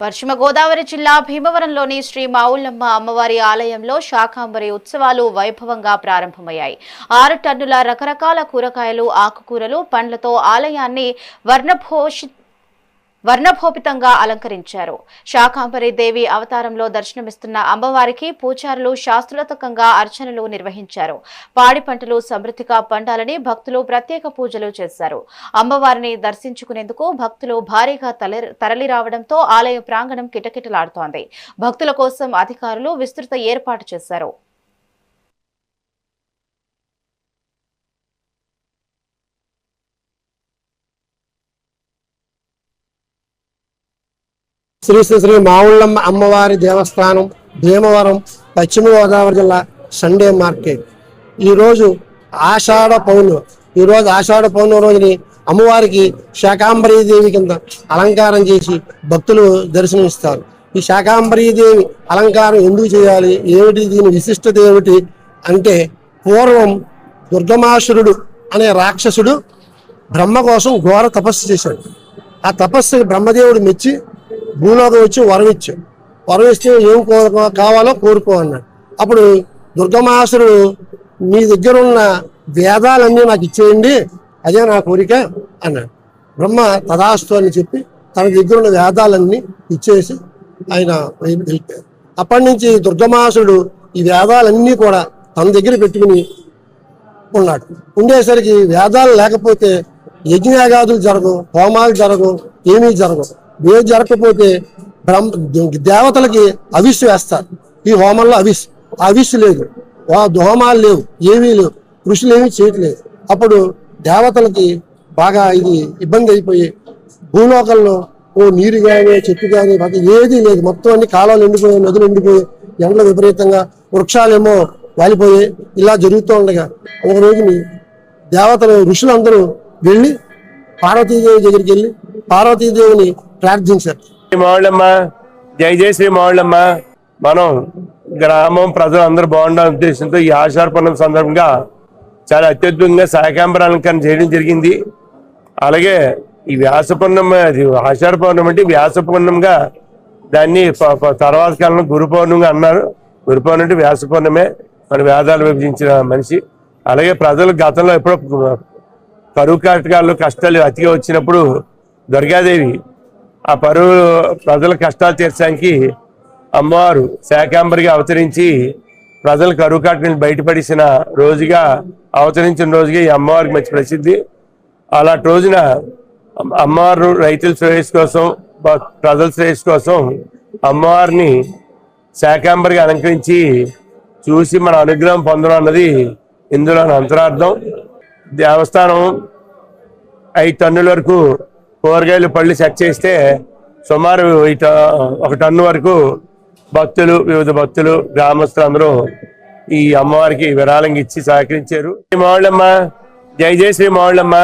పశ్చిమ గోదావరి జిల్లా భీమవరంలోని శ్రీ మావుళ్ళమ్మ అమ్మవారి ఆలయంలో శాకాంబరి ఉత్సవాలు వైభవంగా ప్రారంభమయ్యాయి. 6 టన్నుల రకరకాల కూరగాయలు, ఆకుకూరలు, పండ్లతో ఆలయాన్ని వర్ణభోపితంగా అలంకరించారు. శాకాంబరి దేవి అవతారంలో దర్శనమిస్తున్న అమ్మవారికి పూజారులు శాస్త్రోక్తంగా అర్చనలు నిర్వహించారు. పాడి పంటలు సమృద్ధిగా పండాలని భక్తులు ప్రత్యేక పూజలు చేశారు. అమ్మవారిని దర్శించుకునేందుకు భక్తులు భారీగా తరలిరావడంతో ఆలయ ప్రాంగణం కిటకిటలాడుతోంది. భక్తుల కోసం అధికారులు విస్తృత ఏర్పాటు చేశారు. శ్రీ శ్రీ శ్రీ మావుళ్ళమ్మ అమ్మవారి దేవస్థానం, భీమవరం, పశ్చిమ గోదావరి జిల్లా సండే మార్కెట్. ఈరోజు ఆషాఢ పౌర్ణమి రోజుని అమ్మవారికి శాకాంబరీదేవి కింద అలంకారం చేసి భక్తులు దర్శనమిస్తారు. ఈ శాకాంబరీదేవి అలంకారం ఎందుకు చేయాలి, ఏమిటి దీని విశిష్టత ఏమిటి అంటే, పూర్వం దుర్గమాసురుడు అనే రాక్షసుడు బ్రహ్మ కోసం ఘోర తపస్సు చేశాడు. ఆ తపస్సుకి బ్రహ్మదేవుడు మెచ్చి భూలోకం వచ్చి వరం ఇస్తే ఏం కావాలో కోరుకో అన్నాడు. అప్పుడు దుర్గమాసురుడు, మీ దగ్గర ఉన్న వేదాలన్నీ నాకు ఇచ్చేయండి, అదే నా కోరిక అన్నాడు. బ్రహ్మ తదాస్తు అని చెప్పి తన దగ్గర ఉన్న వేదాలన్నీ ఇచ్చేసి ఆయన వెళ్ళిపోయారు. అప్పటి నుంచి దుర్గమాసురుడు ఈ వేదాలన్నీ కూడా తన దగ్గర పెట్టుకుని ఉన్నాడు. ఉండేసరికి వేదాలు లేకపోతే యజ్ఞయాగాదులు జరగవు, హోమాలు జరగవు, ఏమీ జరగవు. ఏం జరగకపోతే దేవతలకి అవిష్ వేస్తారు. ఈ హోమంలో అవిష్ లేదు, హోమాలు లేవు, ఏమీ లేవు, కృషులు ఏమీ చేయట్లేదు. అప్పుడు దేవతలకి బాగా ఇది ఇబ్బంది అయిపోయి భూలోకంలో నీరు కానీ చెట్టు కానీ ఏదీ లేదు. మొత్తం అన్ని కాలాలు ఎండిపోయాయి, నదులు ఎండిపోయాయి, ఎండలు విపరీతంగా, వృక్షాలేమో వాలిపోయాయి. ఇలా జరుగుతూ ఉండగా ఒక రోజుని దేవతలు ఋషులందరూ వెళ్ళి పార్వతీదేవి దగ్గరికి వెళ్ళి పార్వతీదేవిని ప్రార్థించారు. మావుళ్ళమ్మ, జై జై శ్రీ మావుళ్ళమ్మ. మనం గ్రామం ప్రజలు అందరూ బాగుండాలనే ఉద్దేశంతో ఈ ఆషాఢ పౌర్ణమి సందర్భంగా చాలా అత్యద్భుతంగా శాకాంబర అలంకరణ చేయడం జరిగింది. అలాగే ఈ వ్యాస పౌర్ణమి, ఆషాఢ పౌర్ణమి అంటే వ్యాస పౌర్ణమిగా దాన్ని తర్వాత కాలంలో గురు పౌర్ణమిగా అన్నారు. గురు పౌర్ణమి అంటే వ్యాస పౌర్ణమే, మన వేదాలు విభజించిన మనిషి. అలాగే ప్రజలు గతంలో ఎప్పుడో కరువు కాటకాల్లో కష్టాలు అతిగా వచ్చినప్పుడు దుర్గాదేవి ఆ ప్రజల కష్టాలు తీర్చడానికి అమ్మవారు శాకాంబరిగా అవతరించి ప్రజల కరువు కాటకాలను బయటపడిసిన రోజుగా, అవతరించిన రోజుగా ఈ అమ్మవారికి మంచి ప్రసిద్ధి. అలాంటి రోజున అమ్మవారు రైతుల శ్రేయస్సు కోసం, ప్రజల శ్రేయస్సు కోసం అమ్మవారిని శాకాంబరిగా అలంకరించి చూసి మన అనుగ్రహం పొందడం అన్నది ఇందులో అంతరార్థం. దేవస్థానం 5 టన్నుల వరకు కూరగాయలు, పళ్ళు సెట్ చేస్తే సుమారు 1 టన్ను వరకు వివిధ భక్తులు, గ్రామస్తులు అందరూ ఈ అమ్మవారికి విరాళంగా ఇచ్చి సహకరించారు. శ్రీ మావుళ్ళమ్మ, జై జై శ్రీ మావుళ్ళమ్మ.